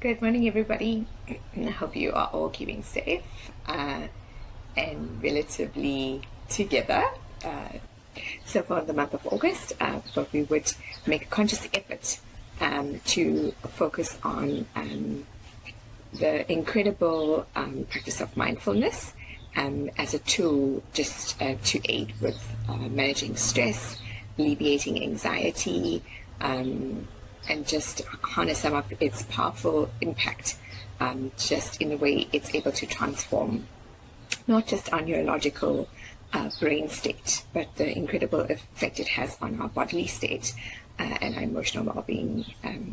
Good morning, everybody. I hope you are all keeping safe and relatively together. So for the month of August, thought we would make a conscious effort to focus on the incredible practice of mindfulness as a tool just to aid with managing stress, alleviating anxiety, and just harness some of its powerful impact just in the way it's able to transform not just our neurological brain state, but the incredible effect it has on our bodily state and our emotional well-being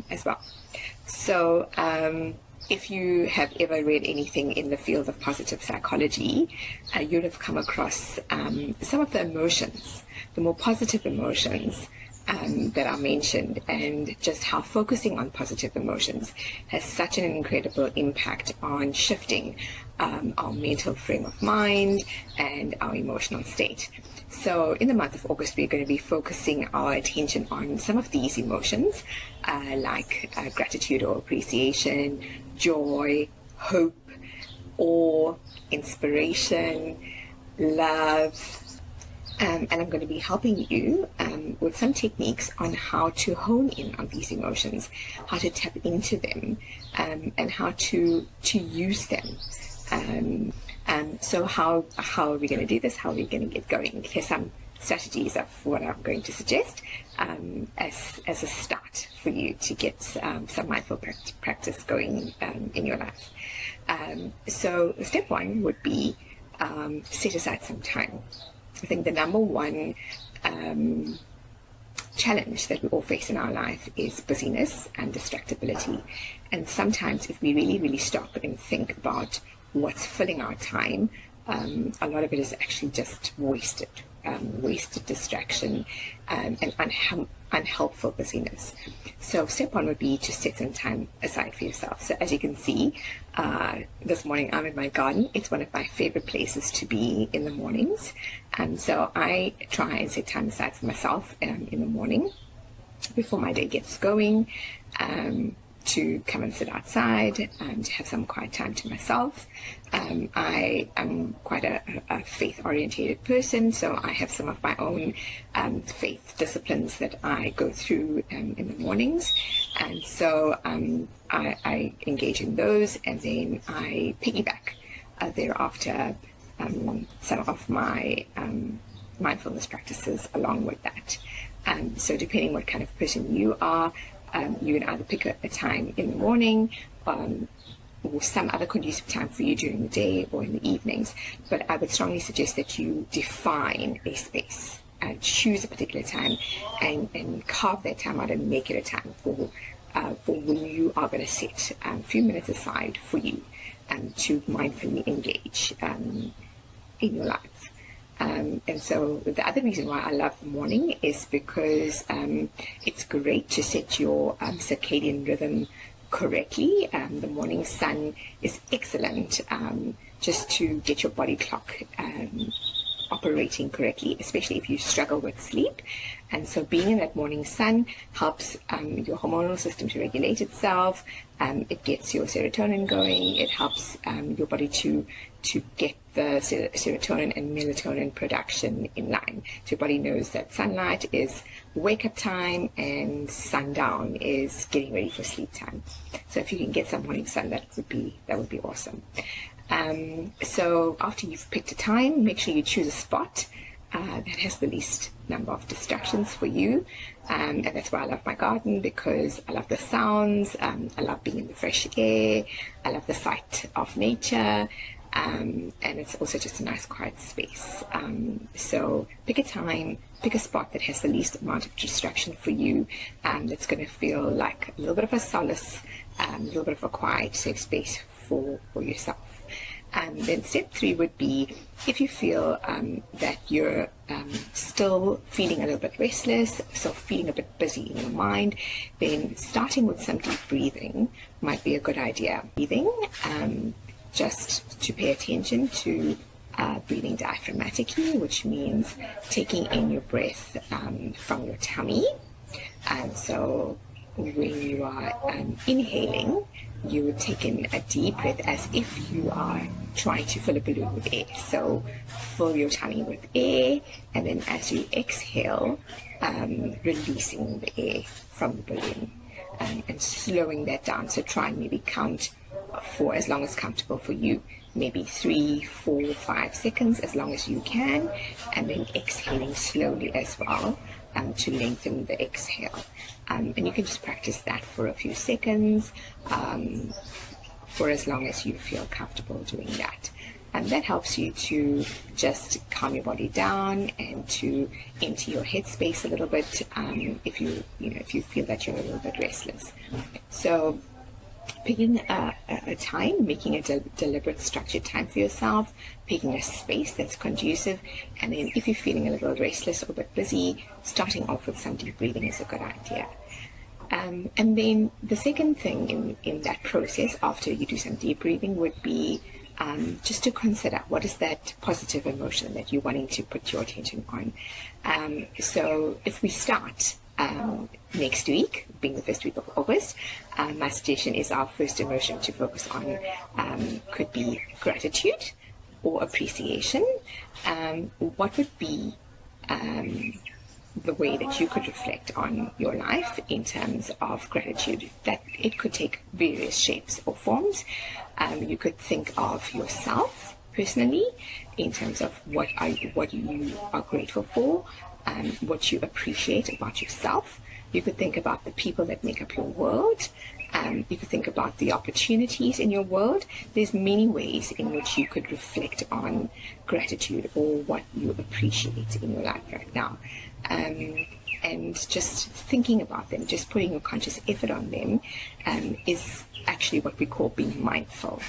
as well. So if you have ever read anything in the field of positive psychology, you'd have come across some of the emotions, the more positive emotions that are mentioned, and just how focusing on positive emotions has such an incredible impact on shifting our mental frame of mind and our emotional state. So in the month of August, we're going to be focusing our attention on some of these emotions like gratitude or appreciation, joy, hope, awe, inspiration, love. And I'm going to be helping you with some techniques on how to hone in on these emotions, how to tap into them, and how to use them. So how are we going to do this? How are we going to get going? Here's some strategies of what I'm going to suggest as a start for you to get some mindful practice going in your life. So step one would be set aside some time. I think the number one challenge that we all face in our life is busyness and distractibility. And sometimes if we really, really stop and think about what's filling our time, a lot of it is actually just wasted distraction and unhelpful busyness. So step one would be to set some time aside for yourself. So as you can see, this morning I'm in my garden. It's one of my favorite places to be in the mornings. So I try and set time aside for myself in the morning before my day gets going, to come and sit outside and to have some quiet time to myself. I am quite a faith-orientated person, so I have some of my own faith disciplines that I go through in the mornings. And so I engage in those, and then I piggyback thereafter some of my mindfulness practices along with that. So depending what kind of person you are, you can either pick a time in the morning or some other conducive time for you during the day or in the evenings. But I would strongly suggest that you define a space and choose a particular time and carve that time out and make it a time for when you are going to set a few minutes aside for you to mindfully engage in your life. And so the other reason why I love the morning is because it's great to set your circadian rhythm correctly. The morning sun is excellent just to get your body clock operating correctly, especially if you struggle with sleep. And so being in that morning sun helps your hormonal system to regulate itself. It gets your serotonin going. It helps your body to get the serotonin and melatonin production in line. So your body knows that sunlight is wake up time and sundown is getting ready for sleep time. So if you can get some morning sun, that would be awesome. So after you've picked a time, make sure you choose a spot that has the least number of distractions for you. And that's why I love my garden, because I love the sounds, I love being in the fresh air, I love the sight of nature, and it's also just a nice quiet space. So pick a time, pick a spot that has the least amount of distraction for you, that's going to feel like a little bit of a solace, a little bit of a quiet, safe space for yourself. Then step 3 would be, if you feel that you're still feeling a little bit restless, so feeling a bit busy in your mind, then starting with some deep breathing might be a good idea. Breathing, just to pay attention to breathing diaphragmatically, which means taking in your breath from your tummy. So when you are inhaling, you would take in a deep breath as if you are trying to fill a balloon with air. So fill your tummy with air, and then as you exhale, releasing the air from the balloon, and slowing that down. So try and maybe count for as long as comfortable for you, maybe 3, 4, 5 seconds, as long as you can, and then exhaling slowly as well, to lengthen the exhale. And you can just practice that for a few seconds, for as long as you feel comfortable doing that. And that helps you to just calm your body down and to empty your headspace a little bit, if you feel that you're a little bit restless. So picking a time, making a deliberate, structured time for yourself, picking a space that's conducive, and then if you're feeling a little restless or a bit busy, starting off with some deep breathing is a good idea. And then the second thing in that process, after you do some deep breathing, would be just to consider what is that positive emotion that you're wanting to put your attention on. So if we start next week, being the first week of August, my suggestion is our first emotion to focus on could be gratitude or appreciation. What would be the way that you could reflect on your life in terms of gratitude? That it could take various shapes or forms. You could think of yourself personally in terms of what you are grateful for, what you appreciate about yourself. You could think about the people that make up your world. You could think about the opportunities in your world. There's many ways in which you could reflect on gratitude or what you appreciate in your life right now. And just thinking about them, just putting your conscious effort on them, is actually what we call being mindful.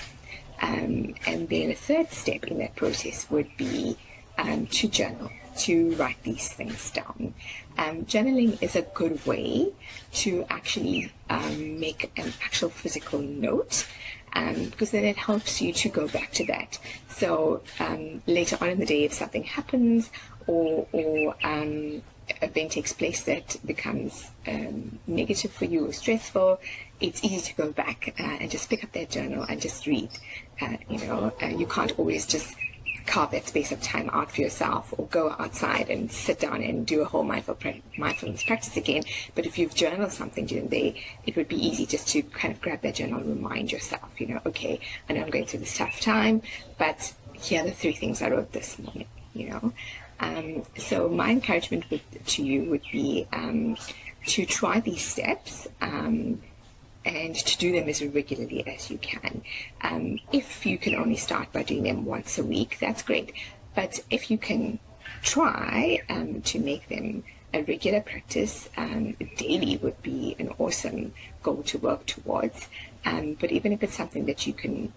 And then a third step in that process would be to journal, to write these things down. Journaling is a good way to actually make an actual physical note, because then it helps you to go back to that. So later on in the day, if something happens or event takes place that becomes negative for you or stressful, it's easy to go back and just pick up that journal and just read. You can't always just carve that space of time out for yourself or go outside and sit down and do a whole mindfulness practice again. But if you've journaled something during the day, it would be easy just to kind of grab that journal and remind yourself, okay, I know I'm going through this tough time, but here are the 3 things I wrote this morning, So my encouragement to you would be to try these steps, and to do them as regularly as you can. If you can only start by doing them once a week, that's great. But if you can try to make them a regular practice, daily would be an awesome goal to work towards. But even if it's something that you can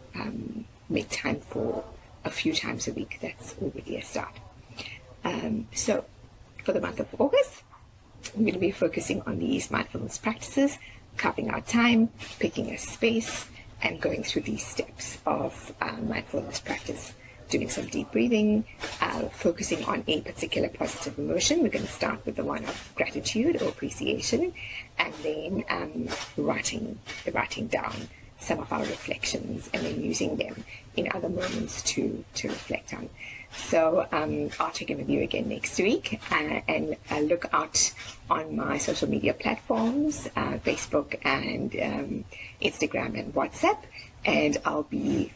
make time for a few times a week, that's already a start. So for the month of August, we're going to be focusing on these mindfulness practices, carving out time, picking a space, and going through these steps of mindfulness practice, doing some deep breathing, focusing on a particular positive emotion. We're going to start with the one of gratitude or appreciation, and then writing down some of our reflections, and then using them in other moments to reflect on. So I'll check in with you again next week, and look out on my social media platforms, Facebook and Instagram and WhatsApp, and I'll be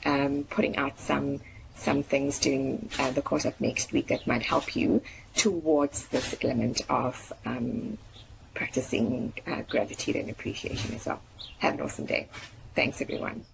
putting out some things during the course of next week that might help you towards this element of practicing gratitude and appreciation as well. Have an awesome day. Thanks, everyone.